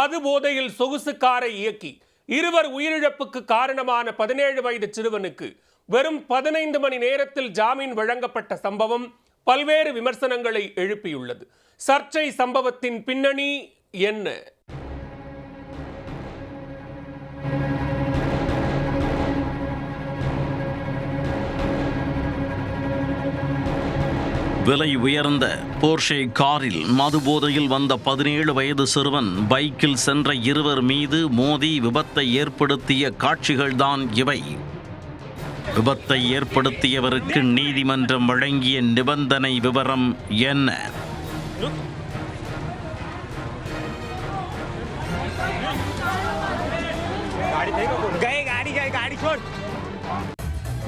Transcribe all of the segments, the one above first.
மது போதையில் சொகுசு காரை இயக்கி இருவர் உயிரிழப்புக்கு காரணமான 17 வயது சிறுவனுக்கு வெறும் 15 மணி நேரத்தில் ஜாமீன் வழங்கப்பட்ட சம்பவம் பல்வேறு விமர்சனங்களை எழுப்பியுள்ளது. சர்ச்சை சம்பவத்தின் பின்னணி என்ன? விலை உயர்ந்த போர்ஷே காரில் மது போதையில் வந்த 17 வயது சிறுவன் பைக்கில் சென்ற இருவர் மீது மோதி விபத்தை ஏற்படுத்திய காட்சிகள்தான் இவை. விபத்தை ஏற்படுத்தியவருக்கு நீதிமன்றம் வழங்கிய நிபந்தனை விவரம் என்ன?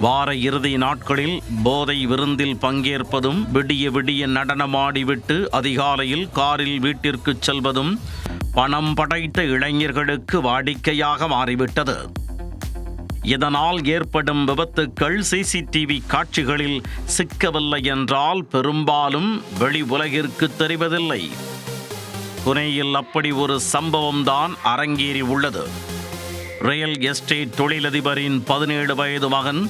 வார இறுதி நாட்களில் போதை விருந்தில் பங்கேற்பதும் விடிய விடிய நடனமாடிவிட்டு அதிகாலையில் காரில் வீட்டிற்கு செல்வதும் பணம் படைத்த இளைஞர்களுக்கு வாடிக்கையாக மாறிவிட்டது. இதனால் ஏற்படும் விபத்துக்கள் சிசிடிவி காட்சிகளில் சிக்கவில்லை என்றால் பெரும்பாலும் வெளி உலகிற்கு தெரிவதில்லை. புனேயில் அப்படி ஒரு சம்பவம்தான் அரங்கேறி உள்ளது. ரியல் எஸ்டேட் தொழிலதிபரின் 17 வயது மகன்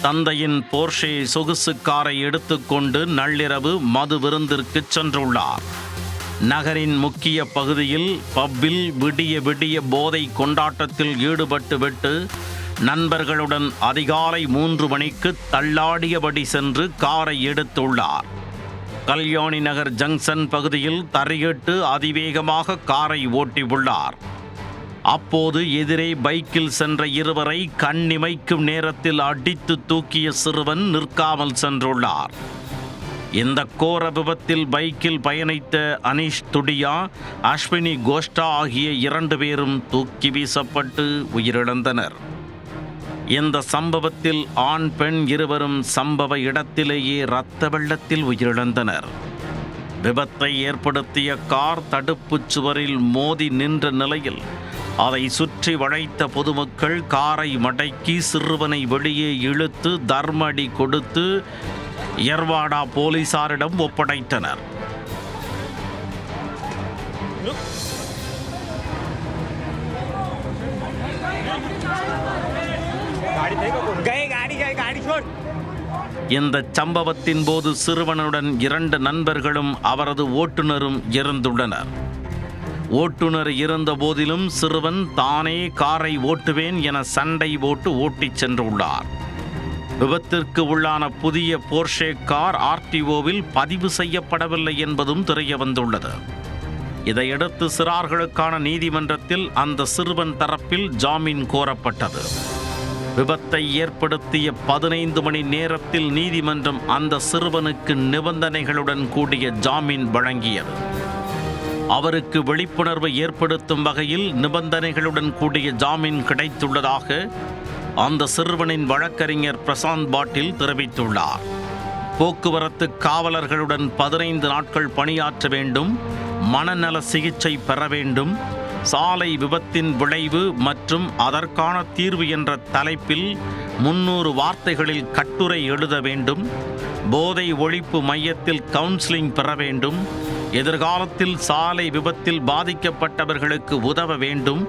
தந்தையின் போர்ஷே சொகுசு காரை எடுத்துக்கொண்டு நள்ளிரவு மது விருந்திற்கு சென்றுள்ளார். நகரின் முக்கிய பகுதியில் பப்பில் விடிய விடிய போதை கொண்டாட்டத்தில் ஈடுபட்டுவிட்டு நண்பர்களுடன் அதிகாலை 3 மணிக்கு தள்ளாடியபடி சென்று காரை எடுத்துள்ளார். கல்யாணி நகர் ஜங்ஷன் பகுதியில் தரையிட்டு அதிவேகமாக காரை ஓட்டியுள்ளார். அப்போது எதிரே பைக்கில் சென்ற இருவரை கண்ணிமைக்கும் நேரத்தில் அடித்து தூக்கிய சிறுவன் நிற்காமல் சென்றுள்ளார். இந்த கோர விபத்தில் பைக்கில் பயணித்த அனீஷ் துடியா, அஸ்வினி கோஷ்டா ஆகிய 2 பேரும் தூக்கி வீசப்பட்டு உயிரிழந்தனர். இந்த சம்பவத்தில் ஆண் பெண் இருவரும் சம்பவ இடத்திலேயே இரத்த வெள்ளத்தில் உயிரிழந்தனர். விபத்தை ஏற்படுத்திய கார் தடுப்புச் சுவரில் மோதி நின்ற நிலையில் அதை சுற்றி வளைத்த பொதுமக்கள் காரை மடக்கி சிறுவனை வெளியே இழுத்து தர்மடி கொடுத்து எர்வாடா போலீசாரிடம் ஒப்படைத்தனர். இந்த சம்பவத்தின் போது சிறுவனுடன் 2 நண்பர்களும் அவரது ஓட்டுநரும் இறந்துள்ளனர். ஓட்டுநர் இருந்த போதிலும் சிறுவன் தானே காரை ஓட்டுவேன் என சண்டை போட்டு ஓட்டிச் சென்றுள்ளார். விபத்திற்கு உள்ளான புதிய போர்ஷே கார் ஆர்டிஓவில் பதிவு செய்யப்படவில்லை என்பதும் தெரிய வந்துள்ளது. இதையடுத்து சிறார்களுக்கான நீதிமன்றத்தில் அந்த சிறுவன் தரப்பில் ஜாமீன் கோரப்பட்டது. விபத்தை ஏற்படுத்திய 15 மணி நேரத்தில் நீதிமன்றம் அந்த சிறுவனுக்கு நிபந்தனைகளுடன் கூடிய ஜாமீன் வழங்கியது. அவருக்கு விழிப்புணர்வு ஏற்படுத்தும் வகையில் நிபந்தனைகளுடன் கூடிய ஜாமீன் கிடைத்துள்ளதாக அந்த சிறுவனின் வழக்கறிஞர் பிரசாந்த் பாட்டில் தெரிவித்துள்ளார். போக்குவரத்து காவலர்களுடன் 15 நாட்கள் பணியாற்ற வேண்டும், மனநல சிகிச்சை பெற வேண்டும், சாலை விபத்தின் விளைவு மற்றும் அதற்கான தீர்வு என்ற தலைப்பில் 300 வார்த்தைகளில் கட்டுரை எழுத வேண்டும், போதை ஒழிப்பு மையத்தில் கவுன்சிலிங் பெற வேண்டும், எதிர்காலத்தில் சாலை விபத்தில் பாதிக்கப்பட்டவர்களுக்கு உதவ வேண்டும்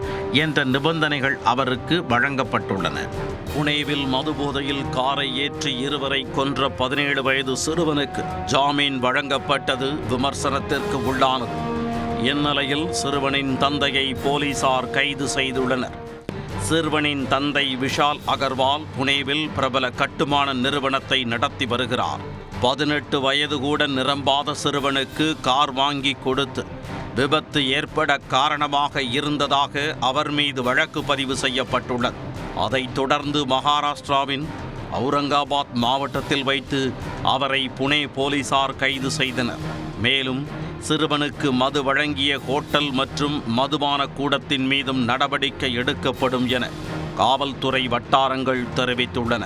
என்ற நிபந்தனைகள் அவருக்கு வழங்கப்பட்டுள்ளன. புனேவில் மதுபோதையில் காரை ஏற்றி இருவரை கொன்ற 17 வயது சிறுவனுக்கு ஜாமீன் வழங்கப்பட்டது விமர்சனத்திற்கு உள்ளானது. இந்நிலையில் சிறுவனின் தந்தையை போலீசார் கைது செய்துள்ளனர். சிறுவனின் தந்தை விஷால் அகர்வால் புனேவில் பிரபல கட்டுமான நிறுவனத்தை நடத்தி வருகிறார். 18 வயது கூட நிரம்பாத சிறுவனுக்கு கார் வாங்கி கொடுத்து விபத்து ஏற்பட காரணமாக இருந்ததாக அவர் மீது வழக்கு பதிவு செய்யப்பட்டுள்ளது. அதைத் தொடர்ந்து மகாராஷ்டிராவின் அவுரங்காபாத் மாவட்டத்தில் வைத்து அவரை புனே போலீசார் கைது செய்தனர். மேலும் சிறுவனுக்கு மது வழங்கிய ஹோட்டல் மற்றும் மதுபான கூடத்தின் மீதும் நடவடிக்கை எடுக்கப்படும் என காவல்துறை வட்டாரங்கள் தெரிவித்துள்ளன.